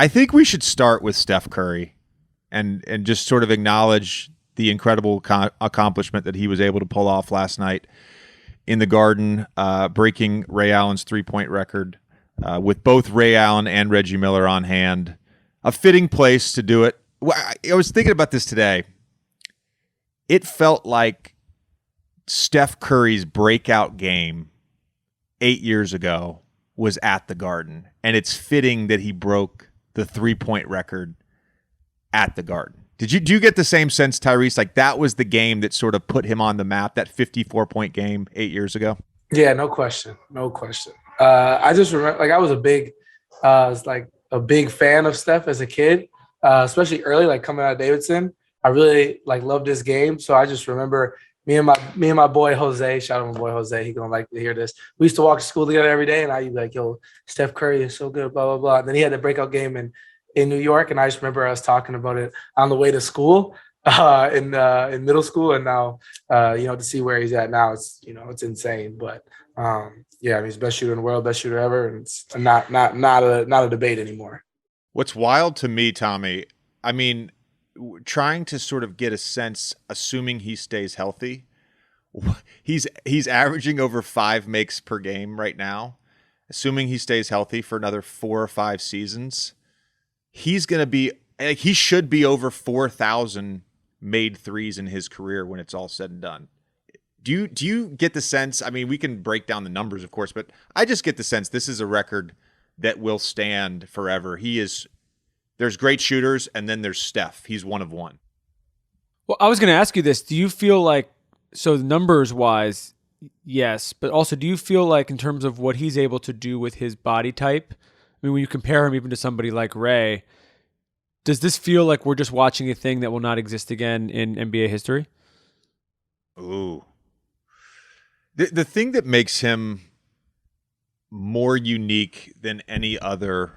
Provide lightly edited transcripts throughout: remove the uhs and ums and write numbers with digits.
I think we should start with Steph Curry and just sort of acknowledge the incredible accomplishment that he was able to pull off last night in the Garden, breaking Ray Allen's three-point record with both Ray Allen and Reggie Miller on hand. A fitting place to do it. I was thinking about this today. It felt like Steph Curry's breakout game 8 years ago was at the Garden, and it's fitting that he broke the three-point record at the Garden. Do you get the same sense, Tyrese? Like that was the game that sort of put him on the map, that 54-point game 8 years ago? Yeah, no question. No question. I just remember, like, I was a big fan of Steph as a kid, especially early, like coming out of Davidson. I really loved this game. So I just remember me and my boy Jose, shout out my boy Jose, he gonna like to hear this. We used to walk to school together every day, and I'd be like, yo, Steph Curry is so good, blah, blah, blah. And then he had the breakout game in New York, and I just remember us talking about it on the way to school in middle school, and now to see where he's at now, it's insane. But yeah, I mean, he's the best shooter in the world, best shooter ever, and it's not a debate anymore. What's wild to me, Tommy, I mean, trying to sort of get a sense, assuming he stays healthy, he's averaging over 5 makes per game right now. Assuming he stays healthy for another 4 or 5 seasons, he should be over 4,000 made threes in his career when it's all said and done. Do you get the sense? I mean, we can break down the numbers, of course, but I just get the sense this is a record that will stand forever. There's great shooters, and then there's Steph. He's one of one. Well, I was going to ask you this. Do you feel like, so numbers-wise, yes, but also do you feel like in terms of what he's able to do with his body type, I mean, when you compare him even to somebody like Ray, does this feel like we're just watching a thing that will not exist again in NBA history? Ooh. The thing that makes him more unique than any other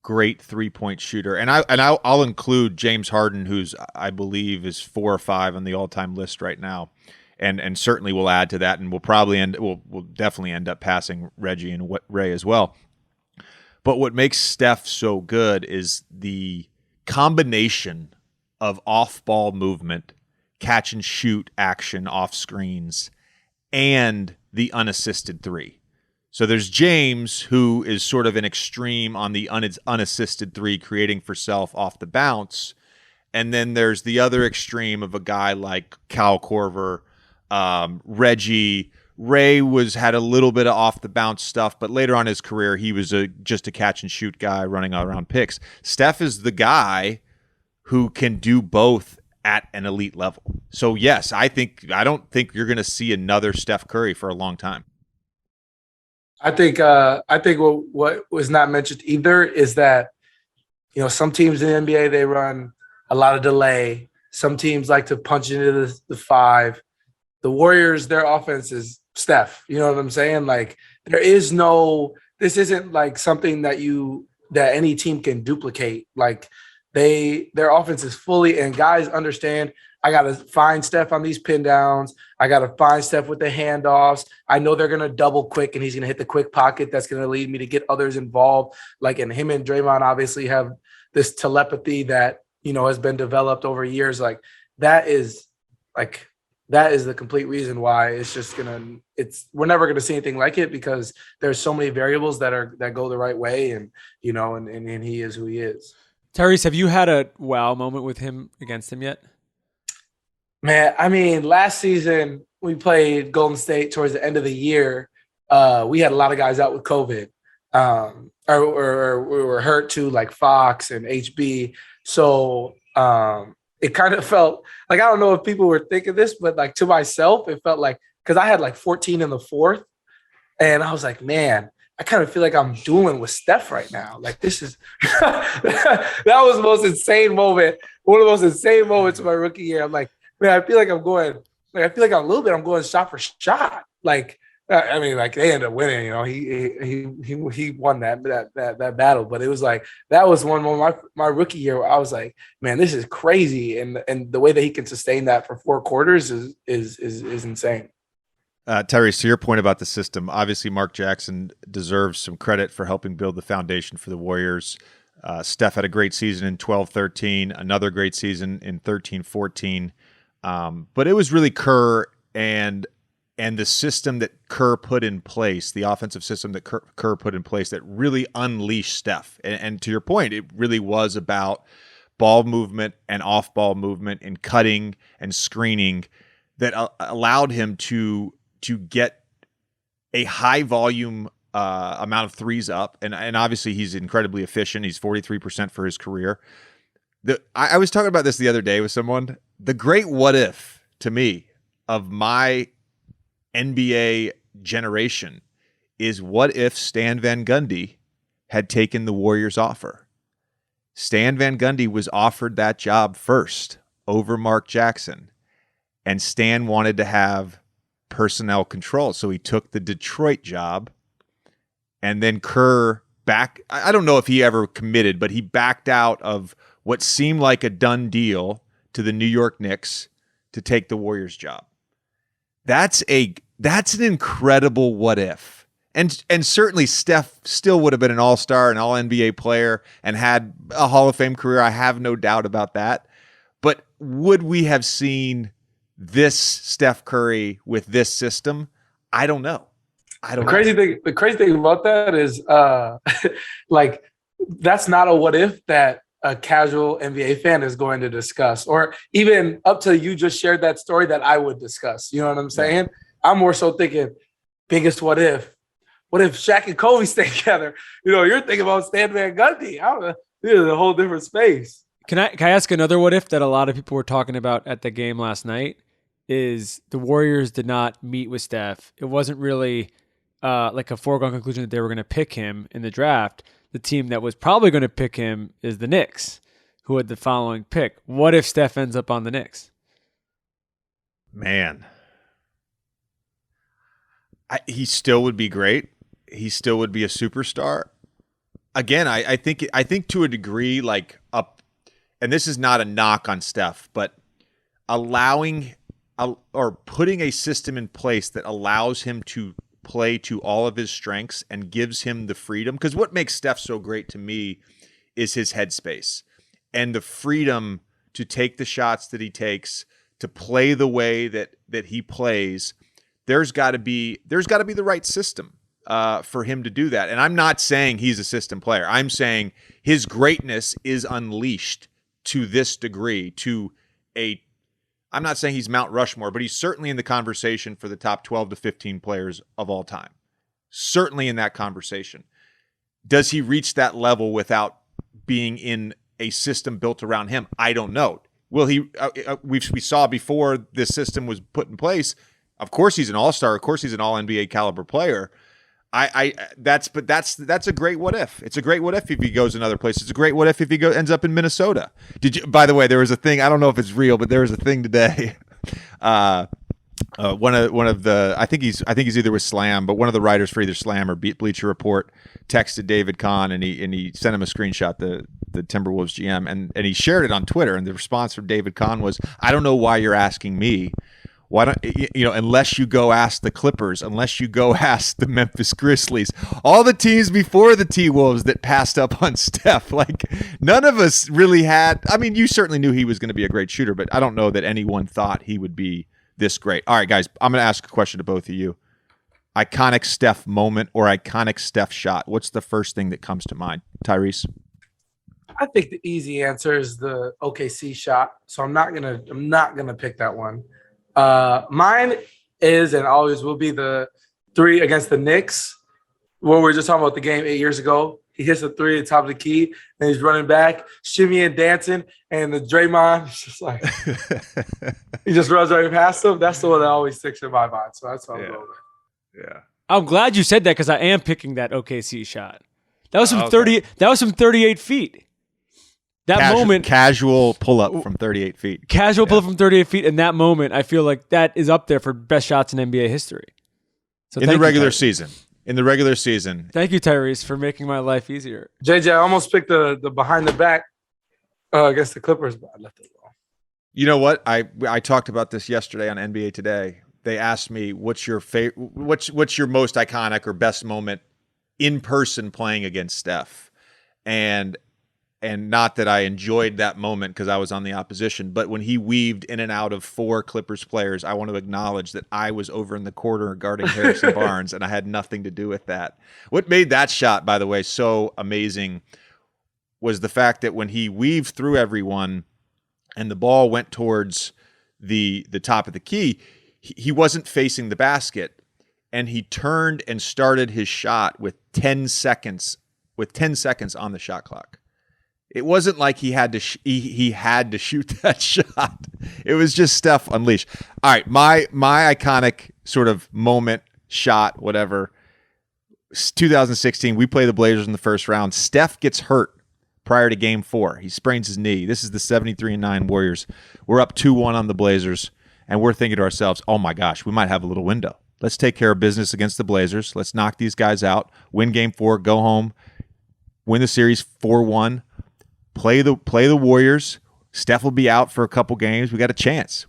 great three-point shooter, and I'll include James Harden, who's I believe is 4 or 5 on the all-time list right now, and certainly will add to that, and we'll definitely end up passing Reggie and Ray as well. But what makes Steph so good is the combination of off-ball movement, catch and shoot action off screens, and the unassisted three. So there's James, who is sort of an extreme on the unassisted three, creating for self off the bounce. And then there's the other extreme of a guy like Kyle Korver, Reggie. Ray had a little bit of off the bounce stuff, but later on in his career, he was just a catch and shoot guy running around picks. Steph is the guy who can do both at an elite level. So yes, I don't think you're going to see another Steph Curry for a long time. I think what was not mentioned either is that, some teams in the NBA, they run a lot of delay. Some teams like to punch into the 5. The Warriors, their offense is Steph. You know what I'm saying? Like this isn't like something that any team can duplicate. Like their offense is fully, and guys understand, I got to find Steph on these pin downs. I got to find Steph with the handoffs. I know they're going to double quick, and he's going to hit the quick pocket. That's going to lead me to get others involved. Like, and him and Draymond obviously have this telepathy that, has been developed over years. Like that is the complete reason why we're never going to see anything like it, because there's so many variables that go the right way. And, and he is who he is. Tyrese, have you had a wow moment with him against him yet? Man, I mean, last season we played Golden State towards the end of the year. We had a lot of guys out with COVID, or we were hurt too, like Fox and HB. So it kind of felt like, I don't know if people were thinking this, but like to myself, it felt like, because I had like 14 in the fourth, and I was like, man, I kind of feel like I'm dueling with Steph right now. Like this is that was the most insane moment, one of the most insane moments of my rookie year. I'm like, man, I feel like I'm going shot for shot. Like, I mean, like they ended up winning. He won that battle. But it was like, that was one moment my rookie year where I was like, man, this is crazy. And the way that he can sustain that for 4 quarters is insane. Tyrese, to your point about the system, obviously Mark Jackson deserves some credit for helping build the foundation for the Warriors. Steph had a great season in 12-13, another great season in 13-14. But it was really Kerr and the system that Kerr put in place, the offensive system that Kerr put in place that really unleashed Steph. And to your point, it really was about ball movement and off-ball movement and cutting and screening that allowed him to get a high volume amount of threes up. And obviously he's incredibly efficient. He's 43% for his career. I was talking about this the other day with someone. The great what if to me of my NBA generation is what if Stan Van Gundy had taken the Warriors offer. Stan Van Gundy was offered that job first over Mark Jackson, and Stan wanted to have personnel control, so he took the Detroit job, and then Kerr I don't know if he ever committed, but he backed out of what seemed like a done deal to the New York Knicks to take the Warriors job. That's an incredible what if. And certainly Steph still would have been an all-star, an all-NBA player, and had a Hall of Fame career. I have no doubt about that. But would we have seen this Steph Curry with this system? I don't know. The crazy thing about that is like that's not a what if that a casual NBA fan is going to discuss, or even up to you just shared that story that I would discuss. You know what I'm saying? Yeah. I'm more so thinking biggest what if. What if Shaq and Kobe stay together? You know, you're thinking about Stan Van Gundy. This is a whole different space. Can I ask another what if that a lot of people were talking about at the game last night? Is the Warriors did not meet with Steph. It wasn't really like a foregone conclusion that they were going to pick him in the draft. The team that was probably going to pick him is the Knicks, who had the following pick. What if Steph ends up on the Knicks? Man. He still would be great. He still would be a superstar. Again, I think to a degree, like and this is not a knock on Steph, but allowing or putting a system in place that allows him to play to all of his strengths and gives him the freedom. Because what makes Steph so great to me is his headspace and the freedom to take the shots that he takes, to play the way that he plays. There's got to be the right system for him to do that. And I'm not saying he's a system player. I'm saying his greatness is unleashed to this degree, I'm not saying he's Mount Rushmore, but he's certainly in the conversation for the top 12 to 15 players of all time. Certainly in that conversation. Does he reach that level without being in a system built around him? I don't know. Will he? We saw before this system was put in place. Of course, he's an all-star. Of course, he's an all-NBA caliber player. That's a great what if. It's a great what if he goes another place. It's a great what if he ends up in Minnesota. By the way, there was a thing. I don't know if it's real, but there was a thing today. One of the I think he's either with Slam, but one of the writers for either Slam or Bleacher Report texted David Kahn and he sent him a screenshot, the Timberwolves GM, and he shared it on Twitter. And the response from David Kahn was, "I don't know why you're asking me. Why don't unless you go ask the Clippers, unless you go ask the Memphis Grizzlies, all the teams before the T-Wolves that passed up on Steph, like none of us really had. I mean, you certainly knew he was going to be a great shooter, but I don't know that anyone thought he would be this great. All right, guys, I'm going to ask a question to both of you. Iconic Steph moment or iconic Steph shot. What's the first thing that comes to mind, Tyrese? I think the easy answer is the OKC shot. So I'm not gonna pick that one. Mine is and always will be the three against the Knicks, where we were just talking about the game 8 years ago. He hits a three at the top of the key, and he's running back, shimmying, dancing, and the Draymond is just like he just runs right past him. That's the one that always sticks in my mind. So that's what I'm going with. Yeah. I'm glad you said that because I am picking that OKC shot. That was from 30. Okay. That was from 38 feet. That moment, casual pull up from 38 feet. Pull up from 38 feet. In that moment, I feel like that is up there for best shots in NBA history. So in the regular season. Thank you, Tyrese, for making my life easier. JJ, I almost picked the behind the back against the Clippers, but I left it alone. You know what? I talked about this yesterday on NBA Today. They asked me, what's your most iconic or best moment in person playing against Steph? And and not that I enjoyed that moment because I was on the opposition, but when he weaved in and out of 4 Clippers players, I want to acknowledge that I was over in the corner guarding Harrison Barnes, and I had nothing to do with that. What made that shot, by the way, so amazing was the fact that when he weaved through everyone and the ball went towards the top of the key, he wasn't facing the basket, and he turned and started his shot with 10 seconds on the shot clock. It wasn't like he had to he had to shoot that shot. It was just Steph unleashed. All right, my iconic sort of moment, shot, whatever. 2016, we play the Blazers in the first round. Steph gets hurt prior to Game 4. He sprains his knee. This is the 73-9 Warriors. We're up 2-1 on the Blazers, and we're thinking to ourselves, "Oh my gosh, we might have a little window. Let's take care of business against the Blazers. Let's knock these guys out. Win Game 4. Go home. Win the series 4-1." Play the Warriors. Steph will be out for a couple games. We got a chance.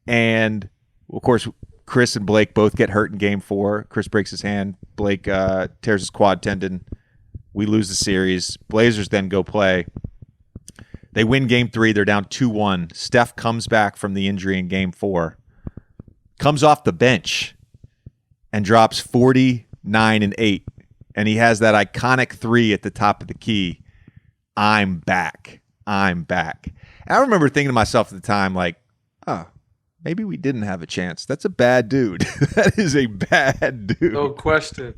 And, of course, Chris and Blake both get hurt in Game 4. Chris breaks his hand. Blake tears his quad tendon. We lose the series. Blazers then go play. They win Game 3. They're down 2-1. Steph comes back from the injury in Game 4. Comes off the bench and drops 49 and 8. And he has that iconic 3 at the top of the key. I'm back. And I remember thinking to myself at the time, like, oh, maybe we didn't have a chance. That's a bad dude. That is a bad dude. No question.